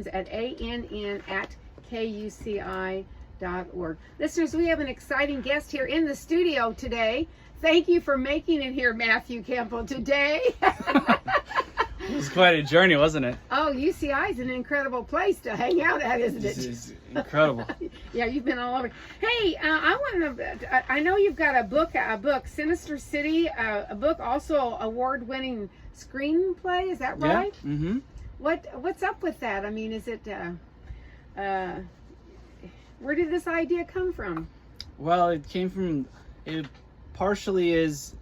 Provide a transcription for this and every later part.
at ANN@KUCI.org. Listeners, we have an exciting guest here in the studio today. Thank you for making it here, Matthew Campbell, today. It was quite a journey, wasn't it? Oh, UCI is an incredible place to hang out at, isn't it? It's incredible. Yeah, you've been all over. Hey, I want to. I know you've got a book, Sinister City, a book, also award-winning screenplay. Is that right? Yeah. Mm-hmm. What's up with that? I mean, is it? Where did this idea come from? Well, it came from. It partially is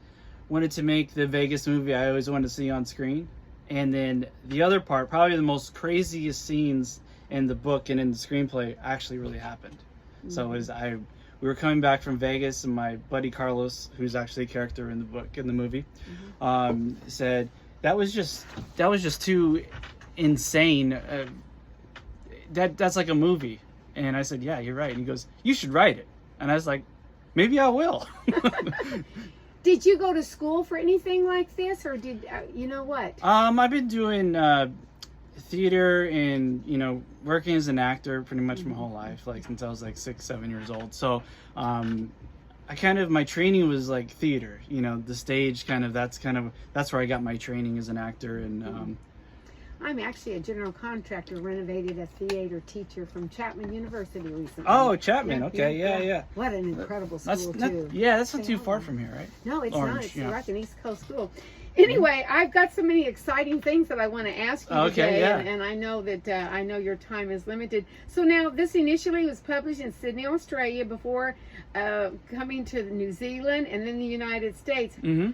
wanted to make the Vegas movie I always wanted to see on screen. And then the other part, probably the most craziest scenes in the book and in the screenplay actually really happened. Mm-hmm. So we were coming back from Vegas, and my buddy Carlos, who's actually a character in the book, in the movie, mm-hmm. Said that was just too insane. That's like a movie. And I said, yeah, you're right. And he goes, you should write it. And I was like, maybe I will. Did you go to school for anything like this, or did you know what? I've been doing theater and working as an actor pretty much my whole life, like since I was like 6-7 years old. So my training was like theater, the stage that's where I got my training as an actor. And I'm actually a general contractor, renovated a theater teacher from Chapman University recently. Oh, Chapman. Okay, yeah. What an incredible school, too. That's not too far from here, right? No, it's Orange, not. It's yeah. like an East Coast school. Anyway, I've got so many exciting things that I want to ask you today, yeah. and I know that I know your time is limited. So now, this initially was published in Sydney, Australia, before coming to New Zealand and then the United States. Mm-hmm.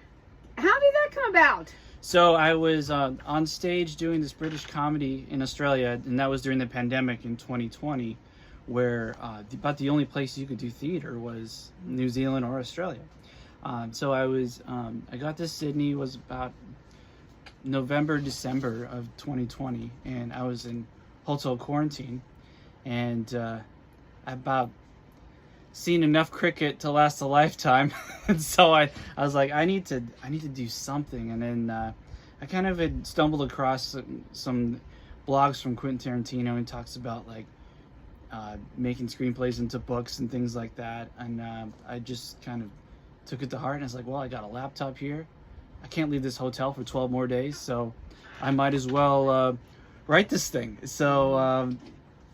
How did that come about? So I was on stage doing this British comedy in Australia, and that was during the pandemic in 2020, where about the only place you could do theater was New Zealand or Australia. So I got to Sydney, it was about November, December of 2020, and I was in hotel quarantine, and about seen enough cricket to last a lifetime. And so I was like, I need to do something. And then I kind of had stumbled across some blogs from Quentin Tarantino, and talks about like making screenplays into books and things like that. And I just kind of took it to heart, and I was like, well, I got a laptop here. I can't leave this hotel for 12 more days, so I might as well write this thing. So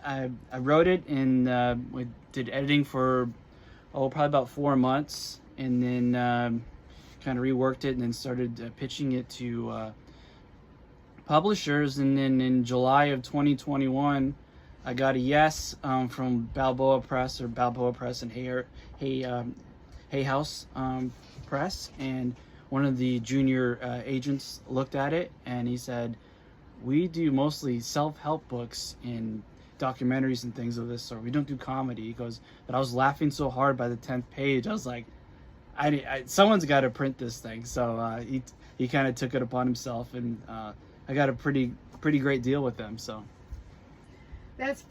I wrote it, and we did editing for probably about 4 months, and then kind of reworked it, and then started pitching it to publishers. And then in July of 2021, I got a yes from Balboa Press and Hay House Press, and one of the junior agents looked at it, and he said, we do mostly self-help books and documentaries and things of this sort. We don't do comedy. He goes, but I was laughing so hard by the 10th page. I was like, someone's got to print this thing. So he kind of took it upon himself, and I got a pretty great deal with them. So that's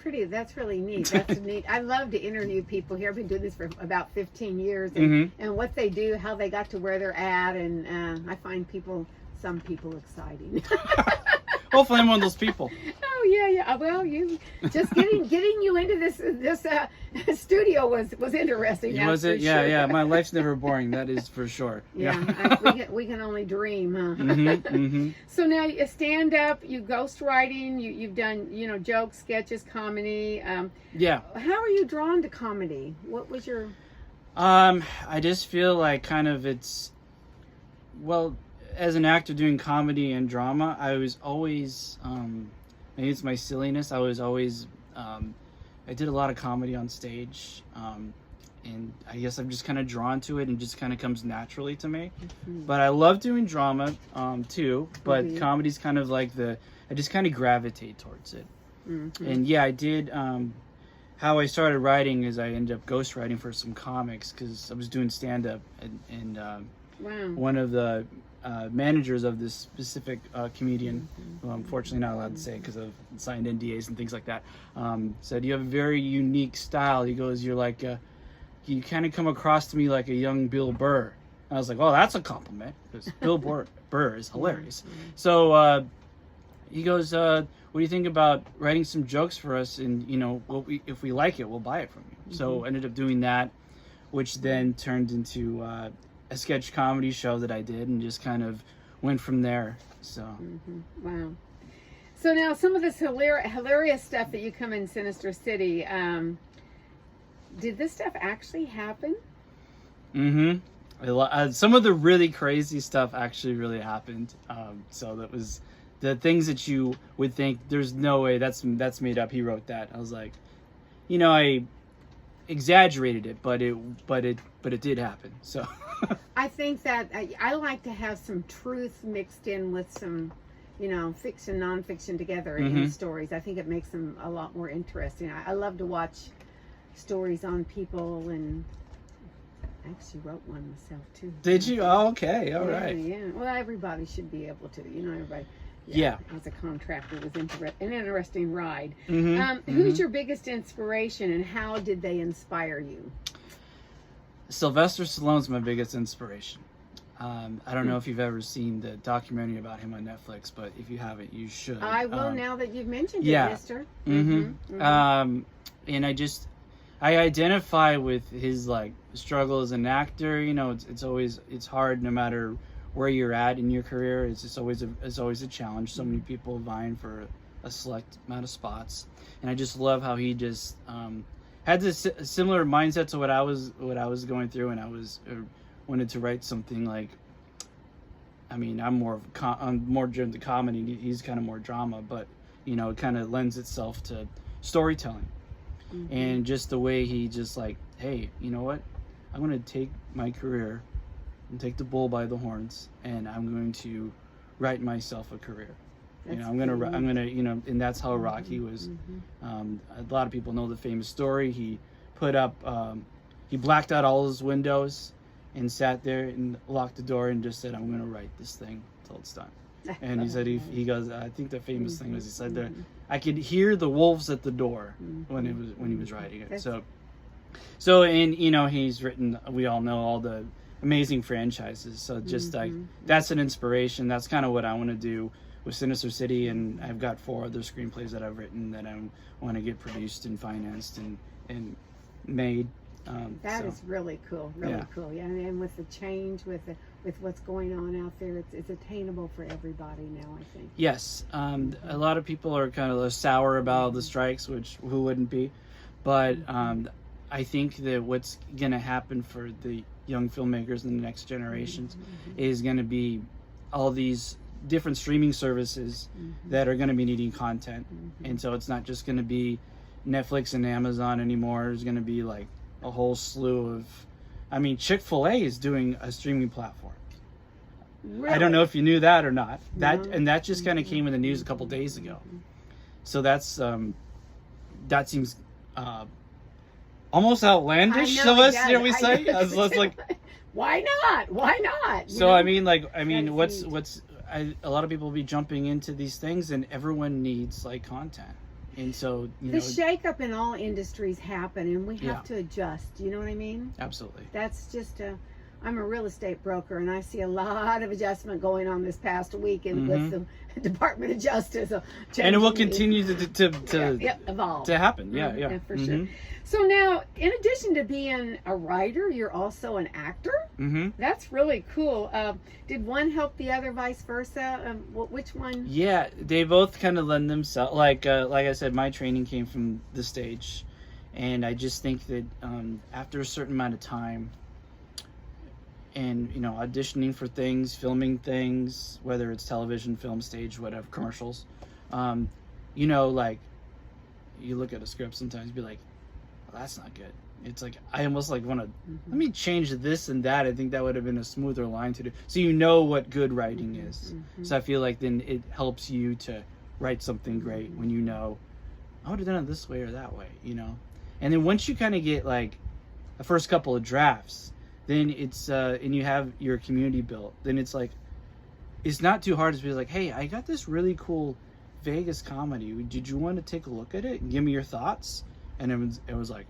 really neat. That's neat. I love to interview people here. I've been doing this for about 15 years, and, and what they do, how they got to where they're at, and I find some people exciting. Hopefully I'm one of those people. Oh yeah. Well, you just getting you into this studio was interesting. Was it? Sure. Yeah. My life's never boring. That is for sure. Yeah. we can only dream, huh? So now you stand up, you ghostwriting, you've done jokes, sketches, comedy. Yeah. How are you drawn to comedy? What was your? I just feel like as an actor doing comedy and drama, I was always, maybe it's my silliness, I was always, I did a lot of comedy on stage, and I guess I'm just kind of drawn to it, and just kind of comes naturally to me. But I love doing drama, too, but comedy's kind of like I just kind of gravitate towards it. And yeah, I did, how I started writing is I ended up ghostwriting for some comics, because I was doing stand-up, and one of the managers of this specific comedian, who I'm unfortunately not allowed to say because of signed NDAs and things like that, said, you have a very unique style. He goes, you're like, you kind of come across to me like a young Bill Burr. And I was like, well, that's a compliment, because Bill Burr is hilarious. So he goes, what do you think about writing some jokes for us? And, you know, if we like it, we'll buy it from you. So ended up doing that, which then turned into a sketch comedy show that I did, and just kind of went from there. So. Wow. So now some of this hilarious stuff that you come in Sinister City, did this stuff actually happen? Some of the really crazy stuff actually really happened. So that was the things that you would think there's no way that's made up. He wrote that. I was like, you know, I exaggerated it, but it did happen. So I think that I like to have some truth mixed in with some, you know, fiction, nonfiction together in stories. I think it makes them a lot more interesting. I love to watch stories on people, and I actually wrote one myself too. Did you? Oh, okay. All right. Yeah. Well, everybody should be able to. You know, everybody. Yeah. As a contractor, it was an interesting ride. Who's your biggest inspiration, and how did they inspire you? Sylvester Stallone's my biggest inspiration. I don't know if you've ever seen the documentary about him on Netflix, but if you haven't, you should. I will now that you've mentioned it, mister. And I identify with his like struggle as an actor. You know, it's hard no matter where you're at in your career. It's always a challenge. So many people vying for a select amount of spots, and I just love how he just had this similar mindset to what I was going through, and I wanted to write something like. I mean, I'm more driven to comedy. He's kind of more drama, but you know, it kind of lends itself to storytelling. And just the way he just like, hey, you know what? I'm going to take my career and take the bull by the horns, and I'm going to write myself a career. You know, I'm gonna, you know, and that's how Rocky was. A lot of people know the famous story. He put up, he blacked out all his windows and sat there and locked the door and just said, I'm going to write this thing till it's done. And he said, he goes, I think the famous thing was, he said that I could hear the wolves at the door when he was writing it. So, and you know, he's written, we all know all the amazing franchises. So just like, that's an inspiration. That's kind of what I want to do with Sinister City. And I've got 4 other screenplays that I've written that I want to get produced and financed and made. That is really cool, cool. Yeah, and with the change, with what's going on out there, it's attainable for everybody now, I think. Yes, a lot of people are kind of sour about the strikes, which who wouldn't be, but I think that what's going to happen for the young filmmakers in the next generations is going to be all these different streaming services that are going to be needing content, and so it's not just going to be Netflix and Amazon anymore. There's going to be like a whole slew of, I mean, Chick-fil-A is doing a streaming platform. Really? I don't know if you knew that or not. That just kind of came in the news a couple days ago. So that's that seems almost outlandish. So let's we say. I was like, why not? Why not? So I mean, what's a lot of people will be jumping into these things, and everyone needs like content. And so, you know, the shakeup in all industries happen, and we have to adjust. You know what I mean? Absolutely. That's just I'm a real estate broker, and I see a lot of adjustment going on this past week with the Department of Justice. And it will continue to evolve. To happen. Yeah, for sure. So now, in addition to being a writer, you're also an actor. That's really cool. Did one help the other, vice versa? Which one? Yeah, they both kind of lend themselves. Like I said, my training came from the stage, and I just think that after a certain amount of time, and you know, auditioning for things, filming things, whether it's television, film, stage, whatever, commercials, you know, like you look at a script sometimes and be like, well, that's not good. It's like I almost like want to let me change this and that. I think that would have been a smoother line to do, so you know what good writing is. So I feel like then it helps you to write something great when you know I would have done it this way or that way, you know. And then once you kind of get like the first couple of drafts, then it's and you have your community built, then it's like it's not too hard to be like, hey, I got this really cool Vegas comedy, did you want to take a look at it and give me your thoughts? And it was like,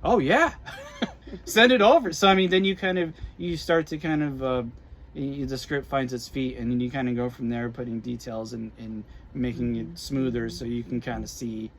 oh yeah, send it over. So I mean, then you start to kind of the script finds its feet, and then you kind of go from there, putting details and making it smoother, so you can kind of see